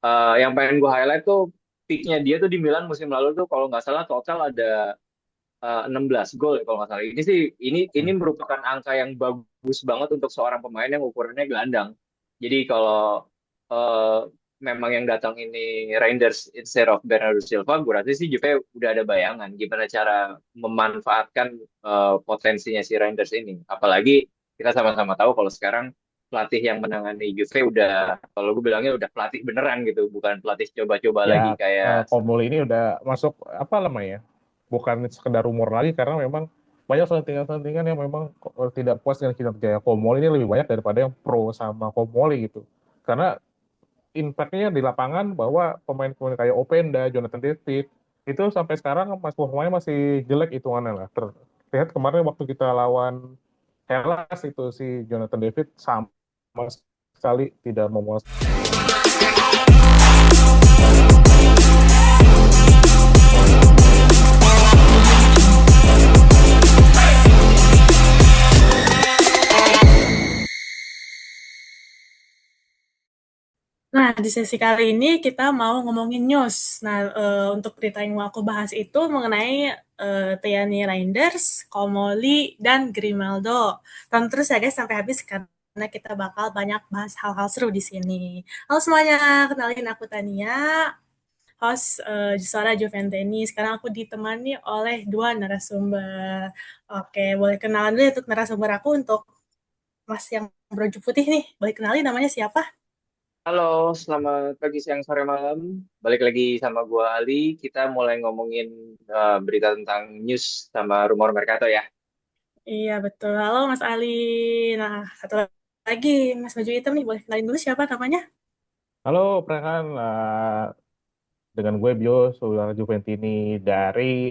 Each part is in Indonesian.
Yang pengen gue highlight tuh peaknya dia tuh di Milan musim lalu tuh kalau nggak salah total ada 16 gol ya kalau nggak salah. Ini merupakan angka yang bagus banget untuk seorang pemain yang ukurannya gelandang. Jadi kalau eh, memang yang datang ini Reinders instead of Bernardo Silva, gue rasa sih Juve udah ada bayangan gimana cara memanfaatkan potensinya si Reinders ini. Apalagi kita sama-sama tahu kalau sekarang pelatih yang menangani Juve udah, kalau gue bilangnya udah pelatih beneran gitu, bukan pelatih coba-coba Ya, lagi kayak Komul ini udah masuk apa namanya? Bukan sekedar rumor lagi karena memang banyak selentingan-selentingan yang memang tidak puas dengan kinerja Komol ini lebih banyak daripada yang pro sama Komoli gitu. Karena impact-nya di lapangan bahwa pemain-pemain kayak Openda, Jonathan David itu sampai sekarang performanya masih jelek hitungannya lah. Terlihat kemarin waktu kita lawan Hellas itu si Jonathan David sama sekali tidak memuaskan. Nah, di sesi kali ini kita mau ngomongin news. Nah, untuk berita yang mau aku bahas itu mengenai Tiani Reinders, Komoli, dan Grimaldo. Tonton terus ya guys sampai habis karena kita bakal banyak bahas hal-hal seru di sini. Halo semuanya, kenalin aku Tania, host Suara Juventini. Sekarang aku ditemani oleh dua narasumber. Oke, boleh kenalan dulu untuk narasumber aku untuk Mas yang beraju putih nih. Boleh kenalin namanya siapa? halo, selamat pagi, siang, sore, malam. Balik lagi sama gua Ali. Kita mulai ngomongin berita tentang news sama rumor Mercato ya. Iya betul. Halo Mas Ali. Nah, satu lagi Mas baju hitam nih, boleh kenalin dulu siapa namanya? Halo, perkenalkan dengan gue Bio, suara Juventini dari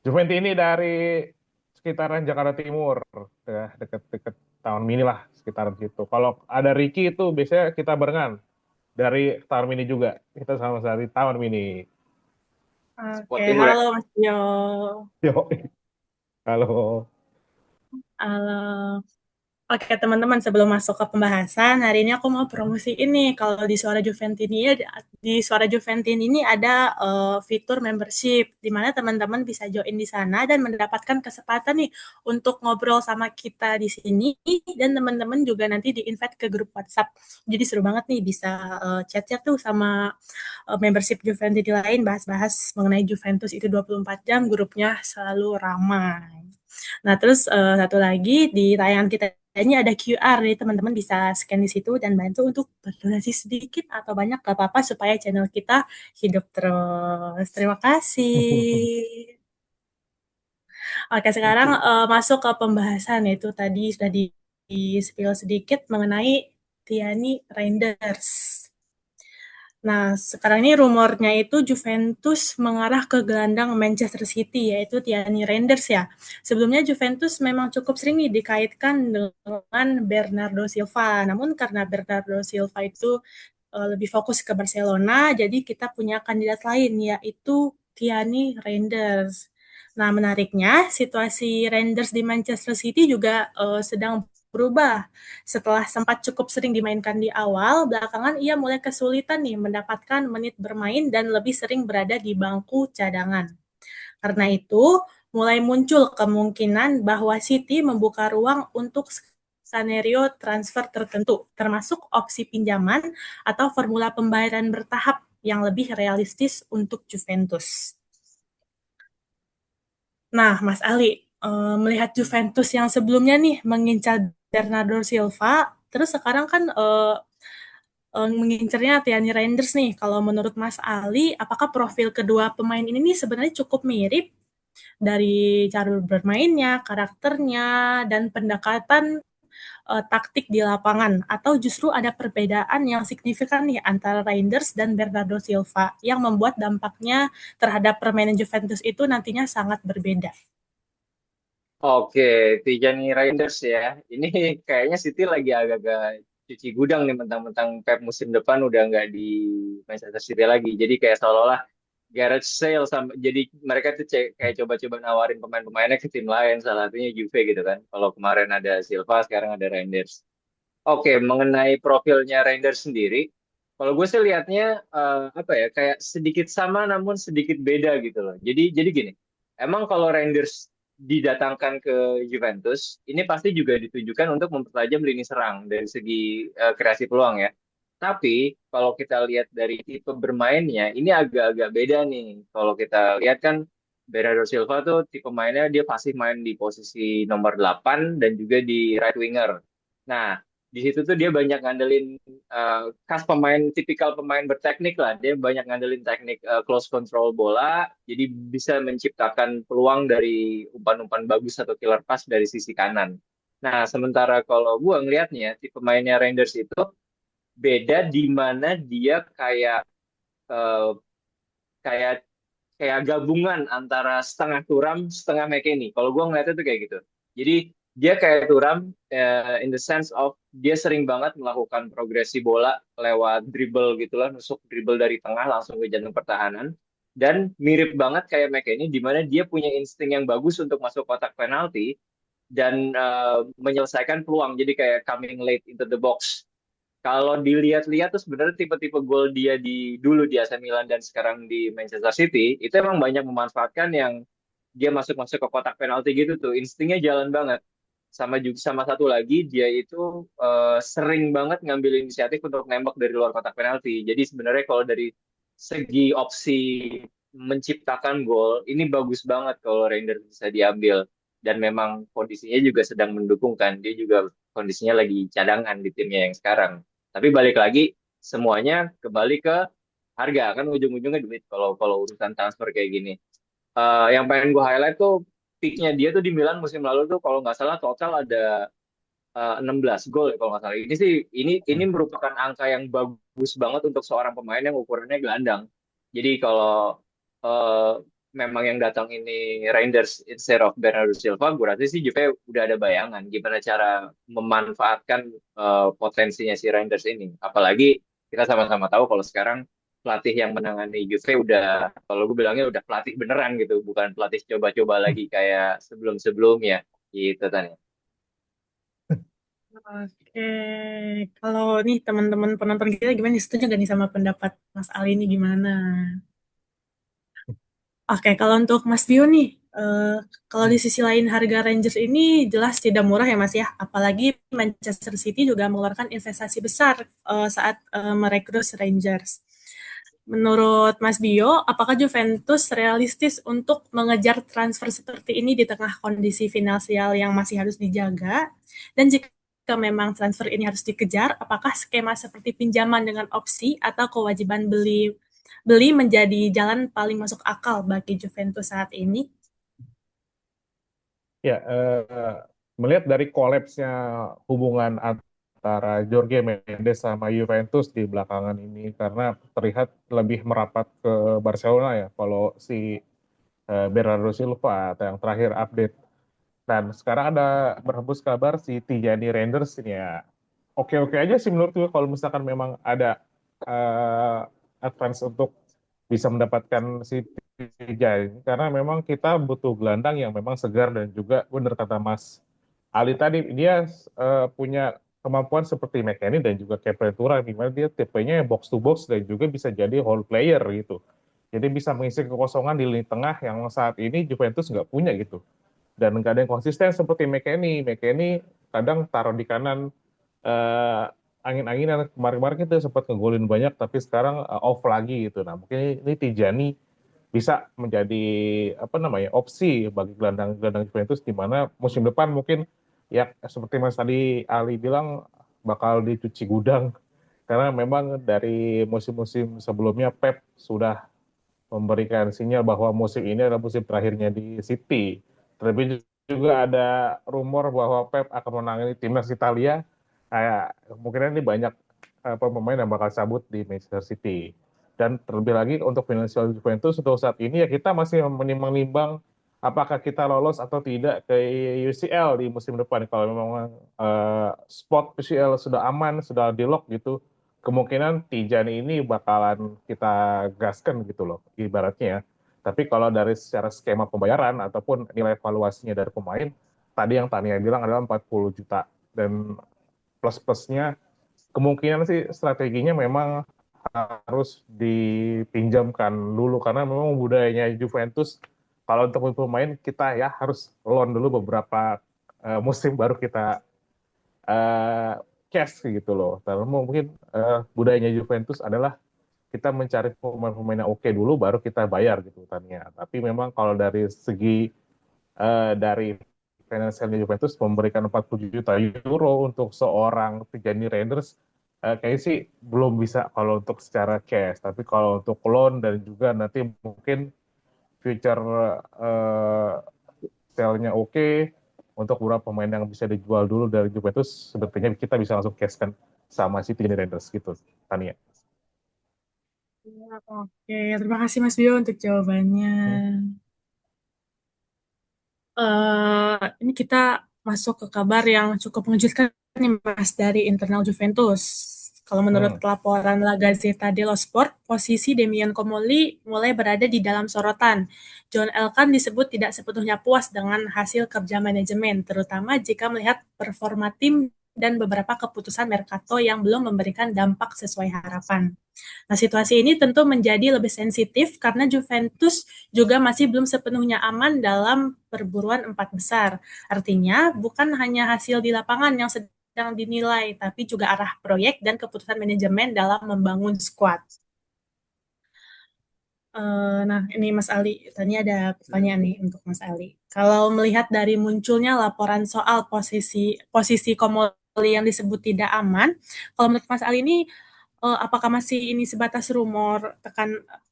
Juventini dari sekitaran Jakarta Timur, ya deket-deket Taman Mini lah, sekitaran situ. Kalau ada Ricky itu biasanya kita barengan dari Taman Mini juga, kita sama-sama di Taman Mini. Oke, Sport Timur ya. halo Mas Yo. Yo, halo. Halo. Oke teman-teman, sebelum masuk ke pembahasan, hari ini aku mau promosi ini. Kalau di Suara Juventini ini ada fitur membership, di mana teman-teman bisa join di sana dan mendapatkan kesempatan nih untuk ngobrol sama kita di sini, dan teman-teman juga nanti di-invite ke grup WhatsApp. Jadi seru banget nih, bisa chat-chat tuh sama membership Juventini lain, bahas-bahas mengenai Juventus itu 24 jam, grupnya selalu ramai. Nah, terus satu lagi di tayangan kita ini ada QR, jadi teman-teman bisa scan di situ dan bantu untuk berdonasi sedikit atau banyak gak apa-apa supaya channel kita hidup terus. Terima kasih. Oke, sekarang masuk ke pembahasan itu tadi sudah di spill sedikit mengenai Tiani Reinders. Nah, sekarang ini rumornya itu Juventus mengarah ke gelandang Manchester City, yaitu Tiani Reinders ya. Sebelumnya Juventus memang cukup sering nih dikaitkan dengan Bernardo Silva. Namun karena Bernardo Silva itu lebih fokus ke Barcelona, jadi kita punya kandidat lain, yaitu Tiani Reinders. Nah, menariknya, situasi Reinders di Manchester City juga sedang berubah. Setelah sempat cukup sering dimainkan di awal, belakangan ia mulai kesulitan nih mendapatkan menit bermain dan lebih sering berada di bangku cadangan. Karena itu, mulai muncul kemungkinan bahwa City membuka ruang untuk skenario transfer tertentu, termasuk opsi pinjaman atau formula pembayaran bertahap yang lebih realistis untuk Juventus. Nah, Mas Ali, melihat Juventus yang sebelumnya nih mengincar Bernardo Silva, terus sekarang kan mengincarnya Tiani Reinders nih. Kalau menurut Mas Ali, apakah profil kedua pemain ini nih sebenarnya cukup mirip dari cara bermainnya, karakternya, dan pendekatan taktik di lapangan? Atau justru ada perbedaan yang signifikan nih antara Reinders dan Bernardo Silva yang membuat dampaknya terhadap permainan Juventus itu nantinya sangat berbeda? Oke, Tijani Reinders ya. Ini kayaknya City lagi agak-agak cuci gudang nih mentang-mentang Pep musim depan udah nggak di Manchester City lagi. Jadi kayak seolah-olah garage sale sama jadi mereka tuh kayak coba-coba nawarin pemain-pemainnya ke tim lain, salah satunya Juve gitu kan. Kalau kemarin ada Silva, sekarang ada Reinders. Oke, mengenai profilnya Reinders sendiri, Kalau gue sih lihatnya apa ya, kayak sedikit sama namun sedikit beda gitu loh. Jadi gini, emang kalau Rangers didatangkan ke Juventus, ini pasti juga ditujukan untuk mempertajam lini serang dari segi kreasi peluang ya. Tapi kalau kita lihat dari tipe bermainnya, ini agak-agak beda nih. Kalau kita lihat kan Bernardo Silva tuh tipe mainnya dia pasti main di posisi nomor 8 dan juga di right winger. Nah, di situ tuh dia banyak ngandelin khas pemain tipikal pemain berteknik lah. Dia banyak ngandelin teknik close control bola, jadi bisa menciptakan peluang dari umpan-umpan bagus atau killer pass dari sisi kanan. Nah, sementara kalau gua ngelihatnya tipe mainnya Rangers itu beda di mana dia kayak eh, kayak kayak gabungan antara setengah Turam, setengah McKennie. Kalau gue ngeliatnya tuh kayak gitu. Jadi dia kayak Turam in the sense of dia sering banget melakukan progresi bola lewat dribble gitulah, nusuk dribble dari tengah langsung ke jantung pertahanan. Dan mirip banget kayak McKennie di mana dia punya insting yang bagus untuk masuk kotak penalti dan menyelesaikan peluang. Jadi kayak coming late into the box. Kalau dilihat-lihat tuh sebenarnya tipe-tipe gol dia di dulu di AC Milan dan sekarang di Manchester City itu emang banyak memanfaatkan yang dia masuk-masuk ke kotak penalti gitu tuh, instingnya jalan banget. Sama juga sama satu lagi dia itu sering banget ngambil inisiatif untuk nembak dari luar kotak penalti. Jadi sebenarnya kalau dari segi opsi menciptakan gol ini bagus banget kalau Reinders bisa diambil dan memang kondisinya juga sedang mendukung kan. Dia juga kondisinya lagi cadangan di timnya yang sekarang. Tapi balik lagi semuanya kembali ke harga kan ujung-ujungnya duit kalau kalau urusan transfer kayak gini. Yang pengen gue highlight tuh peaknya dia tuh di Milan musim lalu tuh kalau nggak salah total ada 16 gol ya kalau nggak salah. Ini merupakan angka yang bagus banget untuk seorang pemain yang ukurannya gelandang. Jadi kalau eh, memang yang datang ini Reinders instead of Bernardo Silva, gue rasa sih Juve udah ada bayangan gimana cara memanfaatkan potensinya si Reinders ini. Apalagi kita sama-sama tahu kalau sekarang pelatih yang menangani Juve udah, kalau gue bilangnya udah pelatih beneran gitu, bukan pelatih coba-coba lagi kayak sebelum-sebelumnya gitu Tanya. Oke, kalau nih teman-teman penonton kita gimana? Setuju gak nih sama pendapat Mas Ali ini gimana? Oke, kalau untuk Mas Bio nih, kalau di sisi lain harga Rangers ini jelas tidak murah ya Mas ya, apalagi Manchester City juga mengeluarkan investasi besar saat merekrut Rangers. Menurut Mas Bio, apakah Juventus realistis untuk mengejar transfer seperti ini di tengah kondisi finansial yang masih harus dijaga? Dan jika memang transfer ini harus dikejar, apakah skema seperti pinjaman dengan opsi atau kewajiban beli beli menjadi jalan paling masuk akal bagi Juventus saat ini? Ya, melihat dari kolapsnya hubungan antara Jorge Mendes sama Juventus di belakangan ini, karena terlihat lebih merapat ke Barcelona ya, kalau si Bernardo Silva atau yang terakhir update. Dan sekarang ada berhembus kabar si Tijani Reinders ini ya. Oke-oke aja sih menurut gue kalau misalkan memang ada advance untuk bisa mendapatkan si Tijani. Karena memang kita butuh gelandang yang memang segar dan juga benar kata Mas Ali tadi, dia punya kemampuan seperti McKennie dan juga Kepretura, di mana dia tipenya box to box dan juga bisa jadi whole player gitu. Jadi bisa mengisi kekosongan di lini tengah yang saat ini Juventus nggak punya gitu dan nggak ada yang konsisten seperti McKennie. McKennie kadang taruh di kanan angin-anginan, kemarin-kemarin kita sempat ngegolin banyak tapi sekarang off lagi gitu. Nah mungkin ini Tijani bisa menjadi apa namanya opsi bagi gelandang-gelandang Juventus di mana musim depan mungkin ya seperti Mas tadi Ali bilang bakal dicuci gudang karena memang dari musim-musim sebelumnya Pep sudah memberikan sinyal bahwa musim ini adalah musim terakhirnya di City. Terlebih juga ada rumor bahwa Pep akan menangani timnas Italia. Kemungkinan ini banyak pemain yang bakal cabut di Manchester City. Dan terlebih lagi untuk finansial Juventus untuk saat ini ya kita masih menimbang-nimbang apakah kita lolos atau tidak ke UCL di musim depan. Kalau memang spot UCL sudah aman, sudah di lock gitu, kemungkinan Tijani ini bakalan kita gaskan gitu loh ibaratnya. Tapi kalau dari secara skema pembayaran ataupun nilai valuasinya dari pemain, tadi yang Tania bilang adalah 40 juta. Dan plus-plusnya kemungkinan sih strateginya memang harus dipinjamkan dulu karena memang budayanya Juventus kalau untuk pemain kita ya harus loan dulu beberapa musim baru kita cash gitu loh. Karena mungkin budayanya Juventus adalah kita mencari pemain-pemain yang oke dulu baru kita bayar gitu Tania. Tapi memang kalau dari segi dari finansialnya Juventus memberikan 40 juta euro untuk seorang Tijani Reinders kayaknya sih belum bisa kalau untuk secara cash. Tapi kalau untuk loan dan juga nanti mungkin future sale-nya oke untuk beberapa pemain yang bisa dijual dulu dari Juventus sepertinya kita bisa langsung cash kan sama si Tijani Reinders gitu Tania. Oke, terima kasih Mas Bio untuk jawabannya. Ini kita masuk ke kabar yang cukup mengejutkan nih Mas dari internal Juventus. Kalau menurut laporan La Gazzetta dello Sport, posisi Damian Comolli mulai berada di dalam sorotan. John Elkann disebut tidak sepenuhnya puas dengan hasil kerja manajemen, terutama jika melihat performa tim dan beberapa keputusan Mercato yang belum memberikan dampak sesuai harapan. Nah, situasi ini tentu menjadi lebih sensitif karena Juventus juga masih belum sepenuhnya aman dalam perburuan 4 besar. Artinya, bukan hanya hasil di lapangan yang sedang dinilai, tapi juga arah proyek dan keputusan manajemen dalam membangun skuad. Nah, ini Mas Ali. Tadi ada pertanyaan nih untuk Mas Ali. Kalau melihat dari munculnya laporan soal posisi Comolli yang disebut tidak aman, kalau menurut Mas Ali ini apakah masih ini sebatas rumor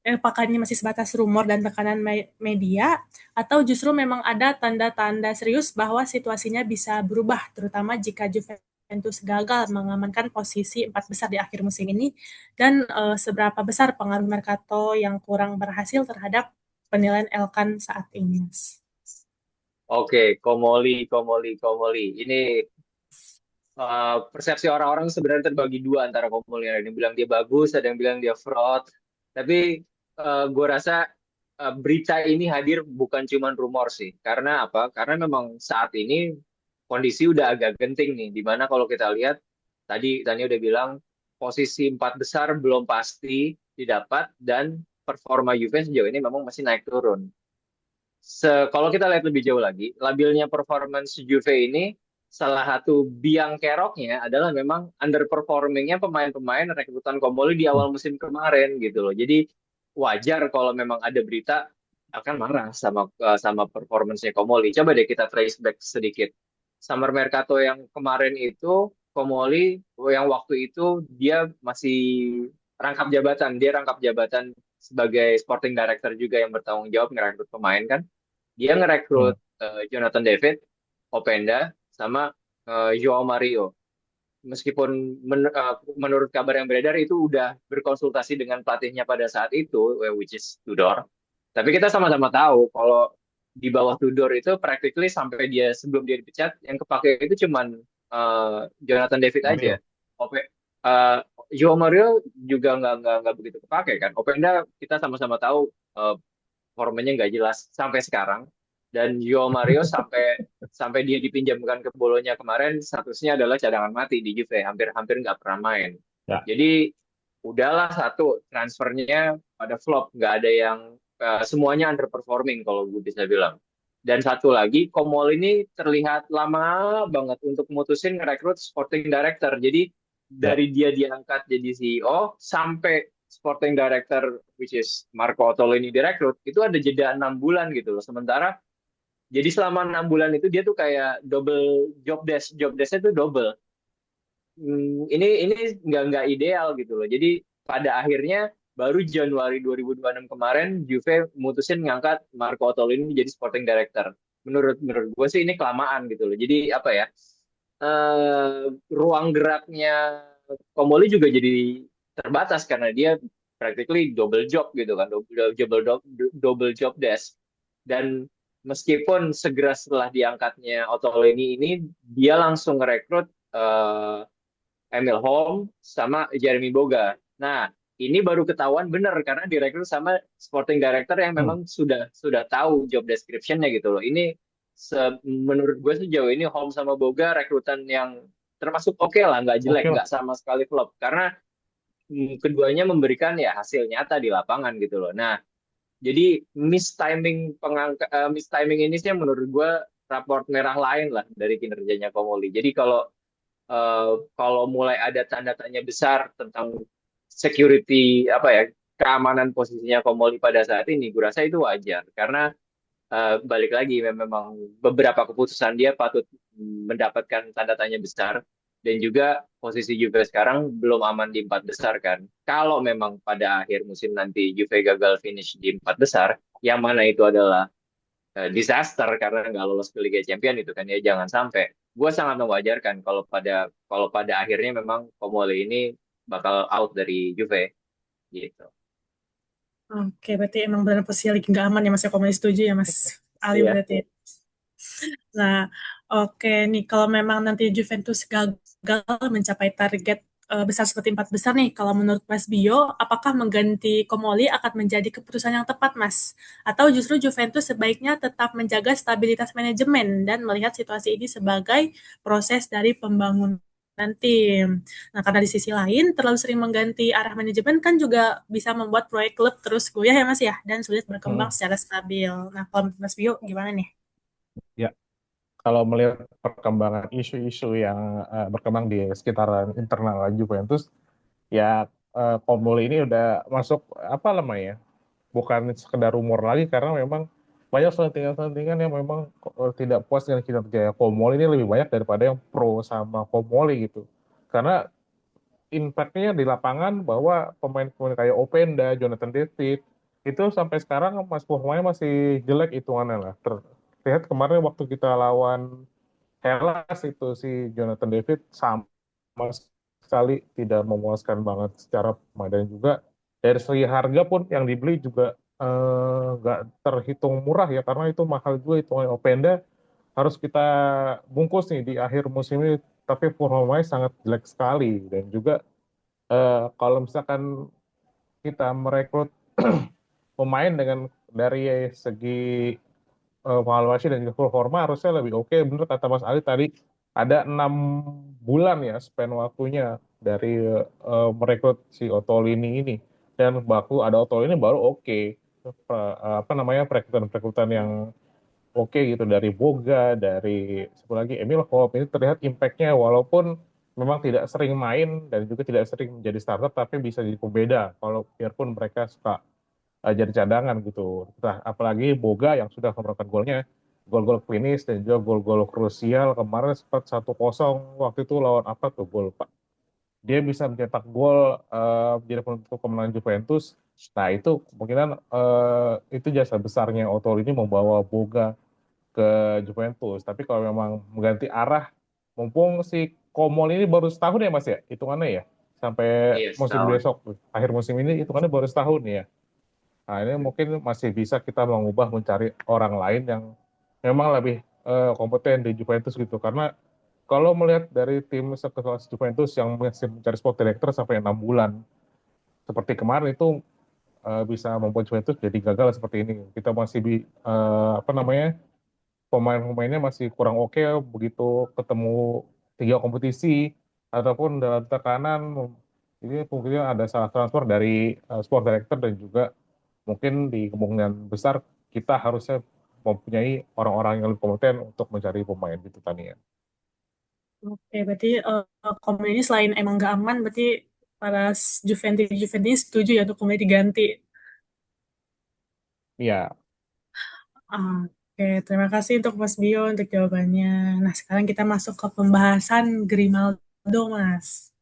apakah ini masih sebatas rumor dan tekanan media atau justru memang ada tanda-tanda serius bahwa situasinya bisa berubah terutama jika Juventus gagal mengamankan posisi 4 besar di akhir musim ini dan seberapa besar pengaruh Mercato yang kurang berhasil terhadap penilaian Elkann saat ini, Mas? Oke, Comolli. Ini persepsi orang-orang sebenarnya terbagi dua antara Comolli. Ada yang bilang dia bagus, ada yang bilang dia fraud. Tapi gue rasa berita ini hadir bukan cuma rumor sih. Karena apa? Karena memang saat ini kondisi udah agak genting nih. Dimana kalau kita lihat, tadi Tania udah bilang, posisi 4 besar belum pasti didapat dan performa Juve sejauh ini memang masih naik turun. Kalau kita lihat lebih jauh lagi, labilnya performance Juve ini salah satu biang keroknya adalah memang underperformingnya pemain-pemain rekrutan Comolli di awal musim kemarin gitu loh. Jadi wajar kalau memang ada berita akan marah sama performance-nya Comolli. Coba deh kita trace back sedikit. Summer Mercato yang kemarin itu Comolli yang waktu itu dia masih rangkap jabatan. Dia rangkap jabatan sebagai sporting director juga yang bertanggung jawab ngerekrut pemain kan. Dia ngerekrut Jonathan David, Openda, sama Joao Mario. Meskipun menurut kabar yang beredar itu udah berkonsultasi dengan pelatihnya pada saat itu, which is Tudor. Tapi kita sama-sama tahu kalau di bawah Tudor itu practically sampai sebelum dia dipecat, yang kepake itu cuman Jonathan David aja. Joao Mario juga nggak begitu kepake kan. Openda kita sama-sama tahu formanya nggak jelas sampai sekarang. Dan Joao Mario sampai dia dipinjamkan ke Bolonya kemarin statusnya adalah cadangan mati di Juve, hampir nggak pernah main. Ya. Jadi udahlah satu transfernya pada flop, nggak ada yang semuanya underperforming kalau gue bisa bilang. Dan satu lagi, Comolli ini terlihat lama banget untuk mutusin ngerekrut sporting director. Jadi dari dia diangkat jadi CEO sampai sporting director which is Marco Ottolini direkrut itu ada jeda 6 bulan gitu loh. Sementara jadi selama 6 bulan itu dia tuh kayak double job desknya tuh double. Ini nggak ideal gitu loh. Jadi pada akhirnya baru Januari 2026 kemarin Juve mutusin ngangkat Marco Ottolini jadi sporting director. Menurut gue sih ini kelamaan gitu loh. Jadi apa ya? Ruang geraknya Comolli juga jadi terbatas karena dia practically double job gitu kan, double job desk. Dan meskipun segera setelah diangkatnya Ottolini ini dia langsung merekrut Emil Holm sama Jeremy Boga. Nah, ini baru ketahuan benar karena direkrut sama sporting director yang memang sudah tahu job description-nya gitu loh. Ini menurut gue sejauh ini Holm sama Boga rekrutan yang termasuk oke lah, nggak jelek, nggak sama sekali flop. Karena keduanya memberikan ya hasil nyata di lapangan gitu loh. Nah, jadi mistiming ini sih yang menurut gue raport merah lain lah dari kinerjanya Komoli. Jadi kalau mulai ada tanda tanya besar tentang security apa ya, keamanan posisinya Komoli pada saat ini, gue rasa itu wajar karena balik lagi memang beberapa keputusan dia patut mendapatkan tanda tanya besar, dan juga posisi Juve sekarang belum aman di empat besar kan. Kalau memang pada akhir musim nanti Juve gagal finish di empat besar, yang mana itu adalah disaster karena nggak lolos ke Liga Champions itu kan ya, jangan sampai. Gue sangat mewajarkan kalau pada akhirnya memang Komole ini bakal out dari Juve gitu. Oke, berarti emang benar posisi lagi nggak aman ya Mas ya, Komeli setuju ya Mas Ali Iya. berarti. Nah, oke nih kalau memang nanti Juventus gagal mencapai target besar seperti empat besar nih, kalau menurut Mas Bio, apakah mengganti Komoli akan menjadi keputusan yang tepat, Mas? Atau justru Juventus sebaiknya tetap menjaga stabilitas manajemen dan melihat situasi ini sebagai proses dari pembangunan tim. Nah, karena di sisi lain, terlalu sering mengganti arah manajemen kan juga bisa membuat proyek klub terus goyah ya, Mas ya, dan sulit berkembang Mm-mm. secara stabil. Nah, kalau menurut Mas Bio, gimana nih? Ya, kalau melihat perkembangan isu-isu yang berkembang di sekitaran internal Juventus, ya Komoli ini udah masuk apa namanya, bukan sekedar rumor lagi karena memang banyak selentingan-selentingan yang memang tidak puas dengan kinerja Komoli ini lebih banyak daripada yang pro sama Komoli gitu. Karena impact-nya di lapangan bahwa pemain-pemain kayak Openda, Jonathan David itu sampai sekarang performanya masih jelek hitungannya lah. Terlihat kemarin waktu kita lawan Hellas itu si Jonathan David sama sekali tidak memuaskan banget secara pemain, dan juga dari segi harga pun yang dibeli juga nggak terhitung murah ya, karena itu mahal juga hitungan. Openda harus kita bungkus nih di akhir musim ini, tapi performanya sangat jelek sekali. Dan juga kalau misalkan kita merekrut pemain dengan dari segi valuasi dan juga performa harusnya lebih oke. Bener kata Mas Ali tadi, ada 6 bulan ya span waktunya dari merekrut si Otolini ini, dan baku ada Otolini baru oke. Apa namanya, perekrutan yang oke gitu dari Boga, dari satu lagi Emil Hope, ini terlihat impact-nya walaupun memang tidak sering main dan juga tidak sering menjadi starter, tapi bisa jadi pembeda kalau biarpun mereka suka jadi cadangan gitu. Nah, apalagi Boga yang sudah memerankan golnya, gol-gol finish dan juga gol-gol krusial kemarin, sempat 1-0 waktu itu lawan apa tuh gol Pak. Dia bisa mencetak gol menjadi penentu kemenangan Juventus. Nah, itu kemungkinan itu jasa besarnya Otto ini membawa Boga ke Juventus. Tapi kalau memang mengganti arah, mumpung si Komol ini baru setahun ya Mas ya, hitungannya ya, sampai Iya, musim setahun. besok, akhir musim ini hitungannya baru setahun ya. Nah, ini mungkin masih bisa kita mengubah, mencari orang lain yang memang lebih kompeten di Juventus gitu. Karena kalau melihat dari tim sekelas Juventus yang masih mencari sport director sampai 6 bulan, seperti kemarin itu bisa membuat Juventus jadi gagal seperti ini. Kita masih apa namanya, pemain-pemainnya masih kurang oke, begitu ketemu 3 kompetisi ataupun dalam tekanan, ini mungkin ada salah transfer dari sport director, dan juga mungkin di kemungkinan besar kita harusnya mempunyai orang-orang yang lebih kompeten untuk mencari pemain gitu Tania. Oke, berarti Komeli ini selain emang nggak aman, berarti para Juventus setuju ya untuk Komeli diganti. Iya, Oke, terima kasih untuk Mas Bio untuk jawabannya. Nah, sekarang kita masuk ke pembahasan Grimaldo, Mas.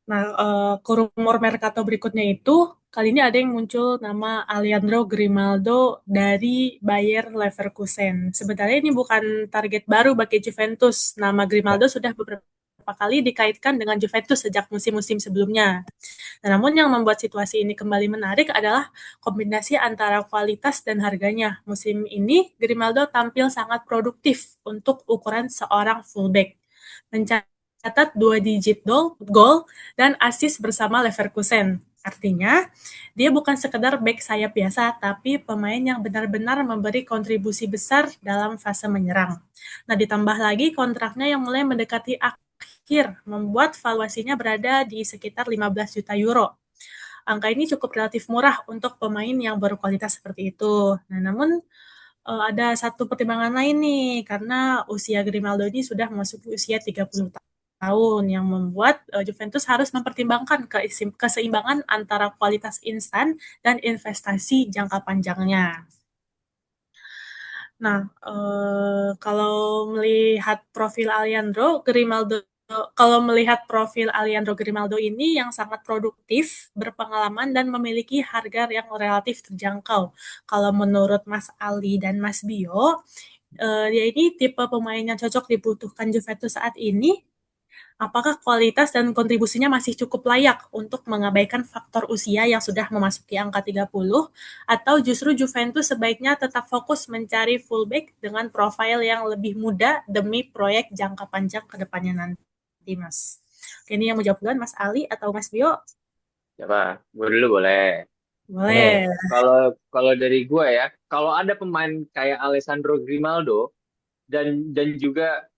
Nah, ke rumor Mercato berikutnya itu, kali ini ada yang muncul nama Alejandro Grimaldo dari Bayer Leverkusen. Sebenarnya ini bukan target baru bagi Juventus. Nama ya, Grimaldo sudah beberapa kali dikaitkan dengan Juventus sejak musim-musim sebelumnya. Nah, namun yang membuat situasi ini kembali menarik adalah kombinasi antara kualitas dan harganya. Musim ini, Grimaldo tampil sangat produktif untuk ukuran seorang fullback. Mencatat 2 digit gol dan assist bersama Leverkusen. Artinya, dia bukan sekedar back sayap biasa, tapi pemain yang benar-benar memberi kontribusi besar dalam fase menyerang. Nah, ditambah lagi kontraknya yang mulai mendekati terakhir membuat valuasinya berada di sekitar 15 juta euro. Angka ini cukup relatif murah untuk pemain yang berkualitas seperti itu. Nah, namun ada satu pertimbangan lain nih, karena usia Grimaldo ini sudah memasuki usia 30 tahun yang membuat Juventus harus mempertimbangkan keseimbangan antara kualitas instan dan investasi jangka panjangnya. Nah, kalau melihat profil Alejandro Grimaldo ini yang sangat produktif, berpengalaman, dan memiliki harga yang relatif terjangkau. Kalau menurut Mas Ali dan Mas Bio, dia ini tipe pemain yang cocok dibutuhkan Juventus saat ini. Apakah kualitas dan kontribusinya masih cukup layak untuk mengabaikan faktor usia yang sudah memasuki angka 30, atau justru Juventus sebaiknya tetap fokus mencari fullback dengan profil yang lebih muda demi proyek jangka panjang ke depannya nanti, Mas? Oke, ini yang mau jawab duluan, Mas Ali atau Mas Bio? Siapa? Gue dulu boleh. Boleh. Kalau kalau dari gue ya, kalau ada pemain kayak Alessandro Grimaldo dan juga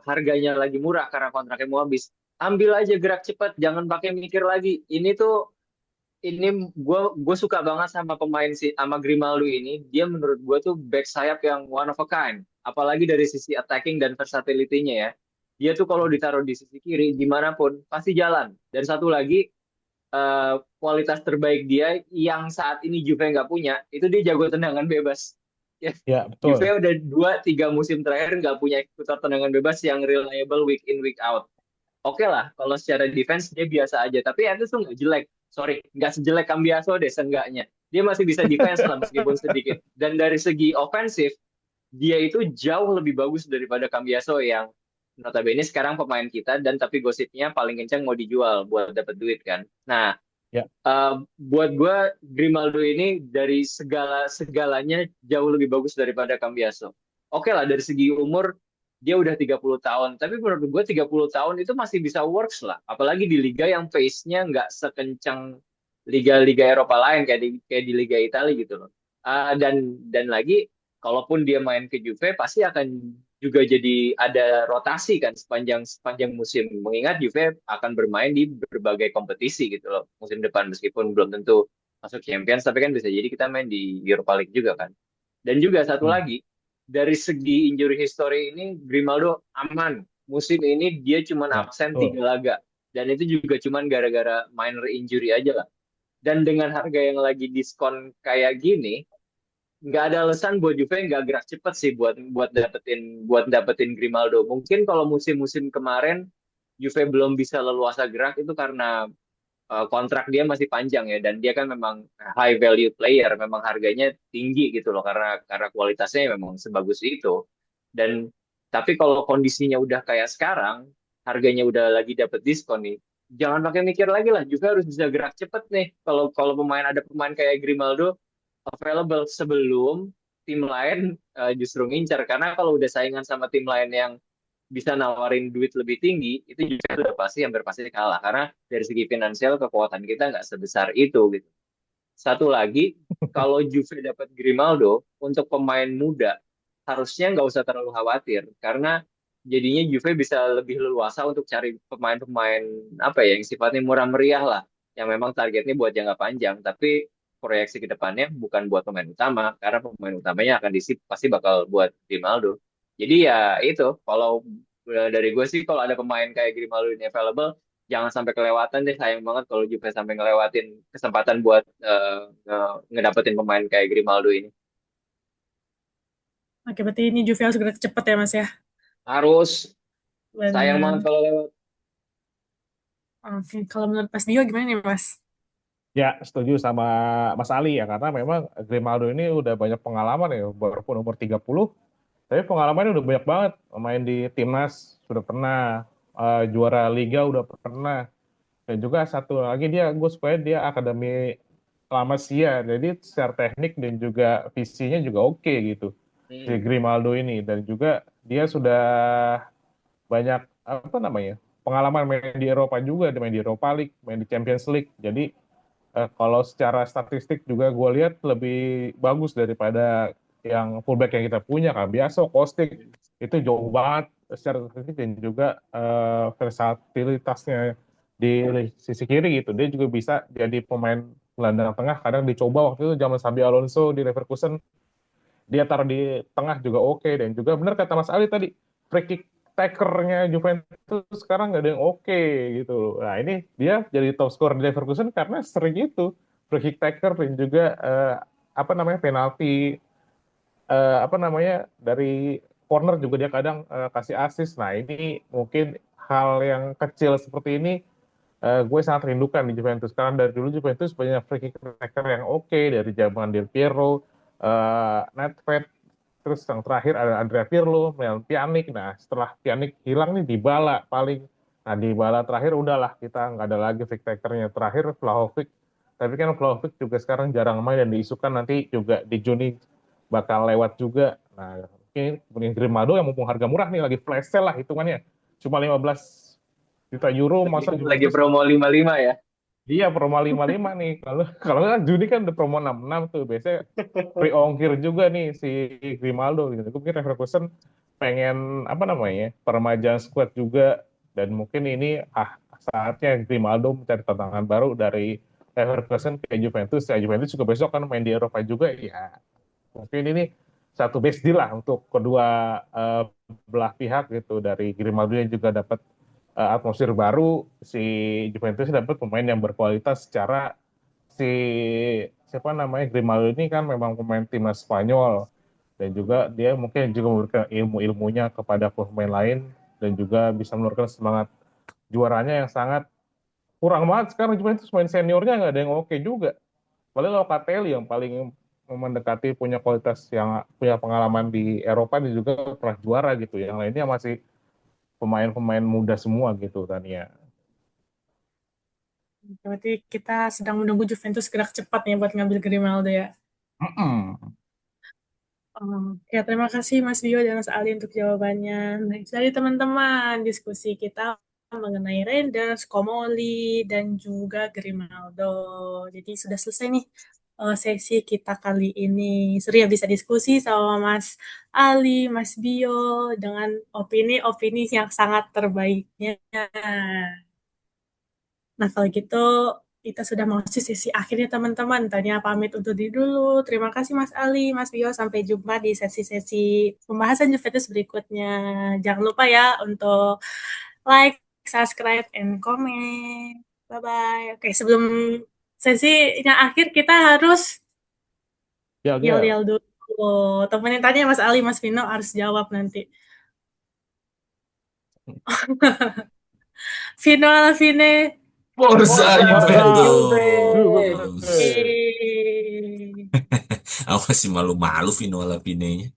harganya lagi murah karena kontraknya mau habis, ambil aja, gerak cepat, jangan pakai mikir lagi. Ini gue suka banget sama pemain sama Grimaldo ini. Dia menurut gue tuh back sayap yang one of a kind. Apalagi dari sisi attacking dan versatility-nya ya. Dia tuh kalau ditaruh di sisi kiri dimanapun pasti jalan. Dan satu lagi, kualitas terbaik dia yang saat ini Juve nggak punya, itu dia jago tendangan bebas. Ya, Ya, Juve betul. udah 2-3 musim terakhir nggak punya eksekutor tendangan bebas yang reliable week in week out. Oke lah, kalau secara defense dia biasa aja, tapi itu tuh nggak jelek. Sorry, nggak sejelek Cambiaso deh seenggaknya. Dia masih bisa defense lah meskipun sedikit. Dan dari segi ofensif, dia itu jauh lebih bagus daripada Cambiaso yang notabene sekarang pemain kita, dan tapi gosipnya paling kencang mau dijual buat dapat duit kan. Nah, Ya, buat gue Grimaldo ini dari segalanya jauh lebih bagus daripada Cambiaso. Oke lah, dari segi umur dia udah 30 tahun, tapi menurut gue 30 tahun itu masih bisa works lah. Apalagi di liga yang pace-nya nggak sekencang liga-liga Eropa lain kayak di Liga Italia gitu loh. Dan lagi, kalaupun dia main ke Juve pasti akan juga jadi ada rotasi kan sepanjang sepanjang musim. Mengingat Juve akan bermain di berbagai kompetisi gitu loh musim depan, meskipun belum tentu masuk Champions, tapi kan bisa jadi kita main di Europa League juga kan. Dan juga satu hmm. lagi, dari segi injury history ini Grimaldo aman. Musim ini dia cuma Ya, absen betul. 3 laga. Dan itu juga cuma gara-gara minor injury aja lah. Dan dengan harga yang lagi diskon kayak gini, nggak ada alasan buat Juve nggak gerak cepet sih buat dapetin Grimaldo. Mungkin kalau musim-musim kemarin Juve belum bisa leluasa gerak itu karena kontrak dia masih panjang ya, dan dia kan memang high value player, memang harganya tinggi gitu loh karena kualitasnya memang sebagus itu. Dan tapi kalau kondisinya udah kayak sekarang, harganya udah lagi dapet diskon nih, jangan pakai mikir lagi lah, Juve harus bisa gerak cepet nih. Kalau kalau ada pemain kayak Grimaldo available sebelum tim lain justru ngincar, karena kalau udah saingan sama tim lain yang bisa nawarin duit lebih tinggi, itu juga udah pasti hampir pasti kalah karena dari segi finansial kekuatan kita nggak sebesar itu gitu. Satu lagi, kalau Juve dapat Grimaldo untuk pemain muda, harusnya nggak usah terlalu khawatir karena jadinya Juve bisa lebih leluasa untuk cari pemain-pemain apa ya yang sifatnya murah meriah lah, yang memang targetnya buat jangka panjang, tapi proyeksi ke depannya bukan buat pemain utama karena pemain utamanya akan pasti bakal buat Grimaldo. Jadi ya itu, kalau dari gue sih kalau ada pemain kayak Grimaldo ini available, jangan sampai kelewatan deh. Sayang banget kalau Juve sampai ngelewatin kesempatan buat ngedapetin pemain kayak Grimaldo ini. Oke, berarti ini Juve harus gerak cepat ya, Mas ya? Harus. Sayang Benar. banget kalau lewat. Oke, kalau menurut Mas Bio gimana nih, Mas? Ya, setuju sama Mas Ali ya, karena memang Grimaldo ini udah banyak pengalaman ya, walaupun umur 30, tapi pengalamannya udah banyak banget. Main di timnas sudah pernah, juara liga udah pernah. Dan juga satu lagi gue suka dia akademi La Masia, jadi secara teknik dan juga visinya juga oke gitu. Si Hmm. Grimaldo ini, dan juga dia sudah banyak apa namanya pengalaman main di Eropa juga, main di Europa League, main di Champions League. Jadi kalau secara statistik juga gue lihat lebih bagus daripada yang fullback yang kita punya kan. Biasa Kostic itu jauh banget secara teknik dan juga versatilitasnya di sisi kiri gitu. Dia juga bisa jadi pemain gelandang tengah. Kadang dicoba waktu itu zaman Xabi Alonso di Leverkusen, dia taruh di tengah juga oke. Dan juga benar kata Mas Ali tadi, free kick takernya Juventus sekarang nggak ada yang oke gitu. Nah ini dia jadi top scorer di Leverkusen karena sering itu free kick taker dan juga apa namanya penalti apa namanya dari corner juga dia kadang kasih assist. Nah ini mungkin hal yang kecil seperti ini gue sangat rindukan di Juventus karena dari dulu Juventus banyak free kick taker yang oke dari zaman Del Piero, Nedved, terus yang terakhir ada Andrea Pirlo, Milan Pjanic. Nah setelah Pjanic hilang nih Dybala paling. Nah Dybala terakhir udahlah kita nggak ada lagi free kick takernya. Terakhir Vlahovic, tapi kan Vlahovic juga sekarang jarang main dan diisukan nanti juga di Juni bakal lewat juga. Nah mungkin Grimaldo yang mumpung harga murah nih lagi flash sale lah hitungannya. Cuma 15 juta euro masa Lagi Juventus. promo 55 ya. Iya promo 55 nih. Kalau kalau kan Juni kan udah promo 66 tuh. Biasanya free ongkir juga nih si Grimaldo gitu. Gue pikir Leverkusen pengen apa namanya peremajaan squad juga dan mungkin ini saatnya Grimaldo mencari tantangan baru dari Leverkusen ke Juventus. Ya Juventus juga besok kan main di Eropa juga ya. Mungkin ini satu best deal lah untuk kedua belah pihak gitu dari Grimaldo yang juga dapat atmosfer baru, si Juventus dapat pemain yang berkualitas secara si siapa namanya Grimaldo ini kan memang pemain timnas Spanyol dan juga dia mungkin juga memberikan ilmu-ilmunya kepada pemain lain dan juga bisa menurunkan semangat juaranya yang sangat kurang banget sekarang Juventus main seniornya nggak ada yang oke juga. Paling Locatelli yang paling mendekati punya kualitas yang punya pengalaman di Eropa dan juga pernah juara gitu. Yang lainnya masih pemain-pemain muda semua gitu Tania. Berarti kita sedang menunggu Juventus gerak cepat nih buat ngambil Grimaldo ya. Ya, terima kasih Mas Bio dan Mas Ali untuk jawabannya. Baik, dari teman-teman, diskusi kita mengenai Reinders, Komoli, dan juga Grimaldo. Jadi sudah selesai nih sesi kita kali ini. Seru ya bisa diskusi sama Mas Ali, Mas Bio, dengan opini-opini yang sangat terbaiknya. Nah, kalau gitu kita sudah masuk sesi akhirnya teman-teman. Tanya pamit untuk diri dulu. Terima kasih Mas Ali, Mas Bio. Sampai jumpa di sesi-sesi pembahasan Juventus berikutnya. Jangan lupa ya untuk like, subscribe, and comment. Bye-bye. Oke, sebelum sesi yang akhir kita harus Ya. yel-yel dulu. Temenin tanya Mas Ali, Mas Vino harus jawab nanti. Vino alla fine. Forza Juventus. Juventus. Yeay. Aku masih malu-malu Vino Lapine-nya.